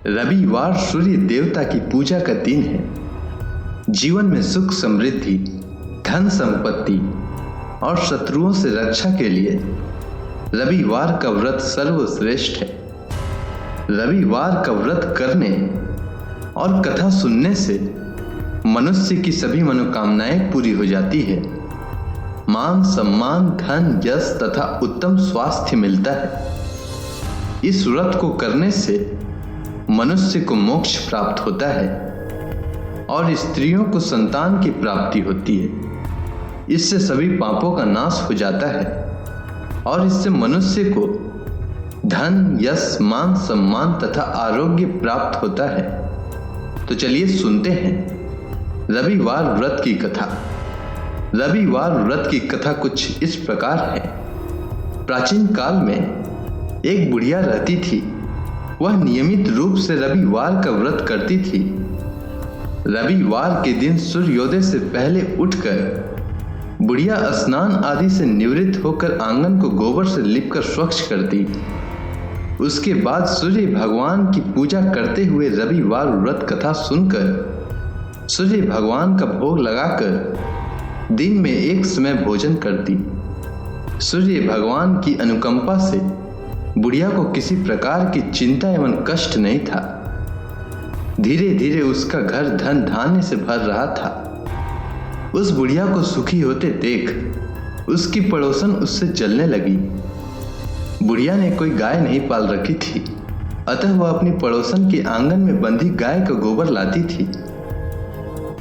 रविवार सूर्य देवता की पूजा का दिन है। जीवन में सुख समृद्धि, धन संपत्ति और शत्रुओं से रक्षा के लिए रविवार का व्रत सर्वश्रेष्ठ है। रविवार का व्रत करने और कथा सुनने से मनुष्य की सभी मनोकामनाएं पूरी हो जाती है। मान सम्मान, धन, यश तथा उत्तम स्वास्थ्य मिलता है। इस व्रत को करने से मनुष्य को मोक्ष प्राप्त होता है और स्त्रियों को संतान की प्राप्ति होती है। इससे सभी पापों का नाश हो जाता है और इससे मनुष्य को धन, यश, मान सम्मान तथा आरोग्य प्राप्त होता है। तो चलिए सुनते हैं रविवार व्रत की कथा। रविवार व्रत की कथा कुछ इस प्रकार है। प्राचीन काल में एक बुढ़िया रहती थी। वह नियमित रूप से रविवार का व्रत करती थी। रविवार के दिन सूर्योदय से पहले उठकर बुढ़िया स्नान आदि से निवृत्त होकर आंगन को गोबर से लिपकर स्वच्छ करती। उसके बाद सूर्य भगवान की पूजा करते हुए रविवार व्रत कथा सुनकर सूर्य भगवान का भोग लगाकर दिन में एक समय भोजन करती। सूर्य भगवान की अनुकंपा से बुढ़िया को किसी प्रकार की चिंता एवं कष्ट नहीं था। धीरे धीरे उसका घर धन धान्य से भर रहा था। उस बुढ़िया को सुखी होते देख उसकी पड़ोसन उससे जलने लगी। बुढ़िया ने कोई गाय नहीं पाल रखी थी, अतः वह अपनी पड़ोसन के आंगन में बंधी गाय का गोबर लाती थी।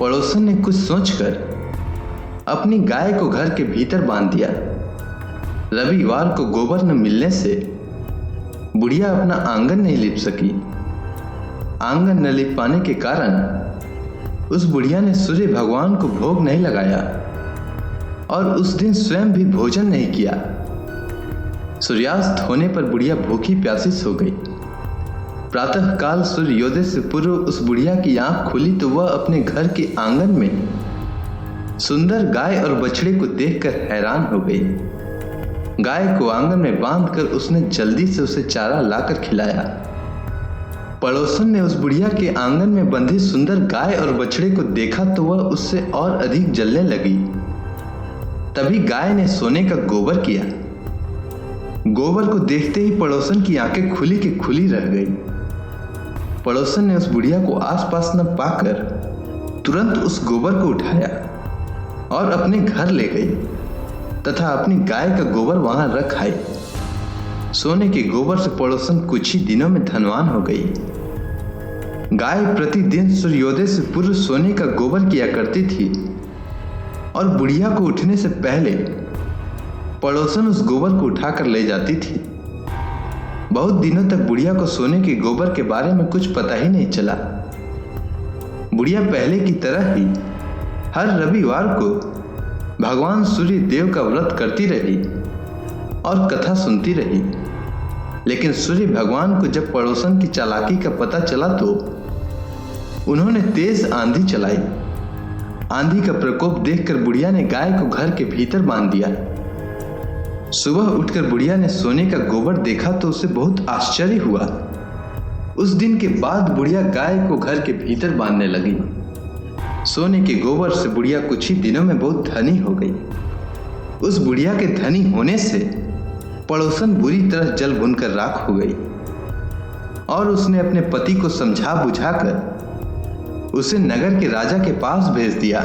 पड़ोसन ने कुछ सोचकर अपनी गाय को घर के भीतर बांध दिया। रविवार को गोबर न मिलने से बुढ़िया अपना आंगन नहीं लिप सकी। आंगन न लिप पाने के कारण उस बुढ़िया ने सूर्य भगवान को भोग नहीं लगाया और उस दिन स्वयं भी भोजन नहीं किया। सूर्यास्त होने पर बुढ़िया भूखी प्यासी सो गई। प्रातः काल सूर्योदय से पूर्व उस बुढ़िया की आंख खुली तो वह अपने घर के आंगन में सुंदर गाय और बछड़े को देखकर हैरान हो गई। गाय को आंगन में बांधकर उसने जल्दी से उसे चारा लाकर खिलाया। पड़ोसन ने उस बुढ़िया के आंगन में बंधी सुंदर गाय और बछड़े को देखा तो वह उससे और अधिक जलने लगी। तभी गाय ने सोने का गोबर किया। गोबर को देखते ही पड़ोसन की आंखें खुली की खुली रह गई। पड़ोसन ने उस बुढ़िया को आसपास न पाकर तुरंत उस गोबर को उठाया और अपने घर ले गई तथा अपनी गाय का गोबर वहां रख आई। सोने के गोबर से पड़ोसन कुछ ही दिनों में धनवान हो गई। गाय प्रतिदिन सूर्योदय से पूर्व सोने का गोबर किया करती थी और बुढ़िया को उठने से पहले पड़ोसन उस गोबर को उठाकर ले जाती थी। बहुत दिनों तक बुढ़िया को सोने के गोबर के बारे में कुछ पता ही नहीं चला। बुढ़िया पहले की तरह ही हर रविवार को भगवान सूर्य देव का व्रत करती रही और कथा सुनती रही। लेकिन सूर्य भगवान को जब पड़ोसन की चालाकी का पता चला तो उन्होंने तेज आंधी चलाई। आंधी का प्रकोप देखकर बुढ़िया ने गाय को घर के भीतर बांध दिया। सुबह उठकर बुढ़िया ने सोने का गोबर देखा तो उसे बहुत आश्चर्य हुआ। उस दिन के बाद बुढ़िया गाय को घर के भीतर बांधने लगी। सोने के गोबर से बुढ़िया कुछ ही दिनों में बहुत धनी हो गई। उस बुढ़िया के धनी होने से पड़ोसन बुरी तरह जल भुनकर राख हो गई और उसने अपने पति को समझा बुझाकर उसे नगर के राजा के पास भेज दिया।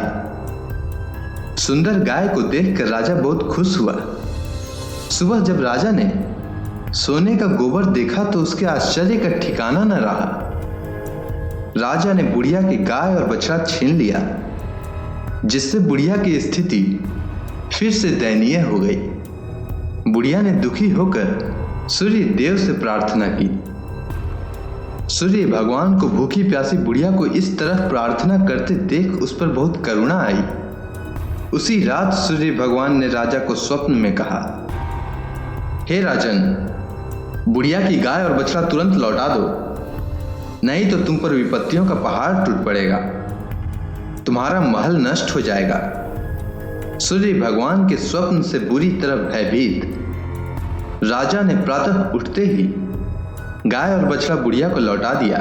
सुंदर गाय को देखकर राजा बहुत खुश हुआ। सुबह जब राजा ने सोने का गोबर देखा तो उसके आश्चर्य का ठिकाना न रहा। राजा ने बुढ़िया की गाय और बछड़ा छीन लिया, जिससे बुढ़िया की स्थिति फिर से दयनीय हो गई। बुढ़िया ने दुखी होकर सूर्य देव से प्रार्थना की। सूर्य भगवान को भूखी प्यासी बुढ़िया को इस तरह प्रार्थना करते देख उस पर बहुत करुणा आई। उसी रात सूर्य भगवान ने राजा को स्वप्न में कहा, हे राजन, बुढ़िया की गाय और बछड़ा तुरंत लौटा दो, नहीं तो तुम पर विपत्तियों का पहाड़ टूट पड़ेगा, तुम्हारा महल नष्ट हो जाएगा। सूर्य भगवान के स्वप्न से बुरी तरह भयभीत राजा ने प्रातः उठते ही गाय और बछड़ा बुढ़िया को लौटा दिया।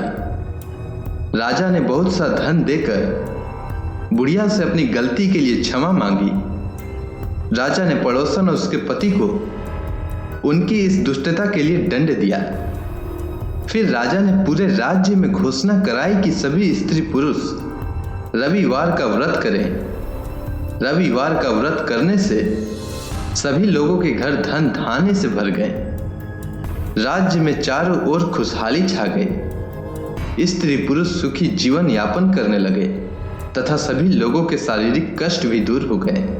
राजा ने बहुत सा धन देकर बुढ़िया से अपनी गलती के लिए क्षमा मांगी। राजा ने पड़ोसन और उसके पति को उनकी इस दुष्टता के लिए दंड दिया। फिर राजा ने पूरे राज्य में घोषणा कराई कि सभी स्त्री पुरुष रविवार का व्रत करें। रविवार का व्रत करने से सभी लोगों के घर धन धान्य से भर गए। राज्य में चारों ओर खुशहाली छा गई। स्त्री पुरुष सुखी जीवन यापन करने लगे तथा सभी लोगों के शारीरिक कष्ट भी दूर हो गए।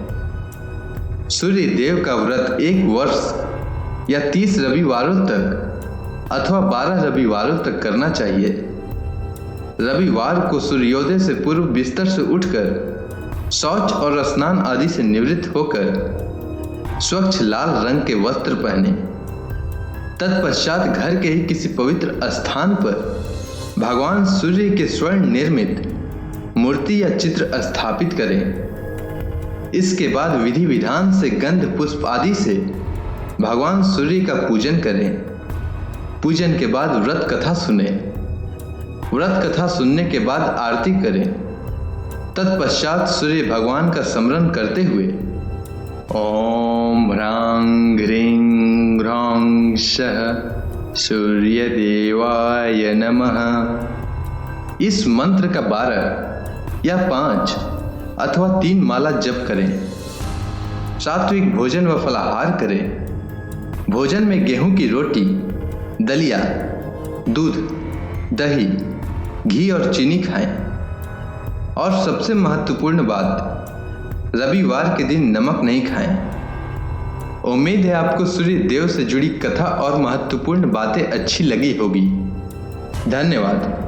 सूर्य देव का व्रत 1 वर्ष या 30 रविवारों तक अथवा 12 रविवारों तक करना चाहिए। रविवार को सूर्योदय से पूर्व बिस्तर से उठकर शौच और स्नान आदि से निवृत्त होकर स्वच्छ लाल रंग के वस्त्र पहने। तत्पश्चात घर के ही किसी पवित्र स्थान पर भगवान सूर्य के स्वर्ण निर्मित मूर्ति या चित्र स्थापित करें। इसके बाद विधि विधान से गंध पुष्प आदि से भगवान सूर्य का पूजन करें। पूजन के बाद व्रत कथा सुने। व्रत कथा सुनने के बाद आरती करें। तत्पश्चात सूर्य भगवान का स्मरण करते हुए ओम ह्रां ह्रीं ह्रौं सः सूर्य देवाय नमः इस मंत्र का 12 या 5 अथवा 3 माला जप करें। सात्विक भोजन व फलाहार करें। भोजन में गेहूं की रोटी, दलिया, दूध, दही, घी और चीनी खाएं। और सबसे महत्वपूर्ण बात, रविवार के दिन नमक नहीं खाएं। उम्मीद है आपको सूर्य देव से जुड़ी कथा और महत्वपूर्ण बातें अच्छी लगी होगी। धन्यवाद।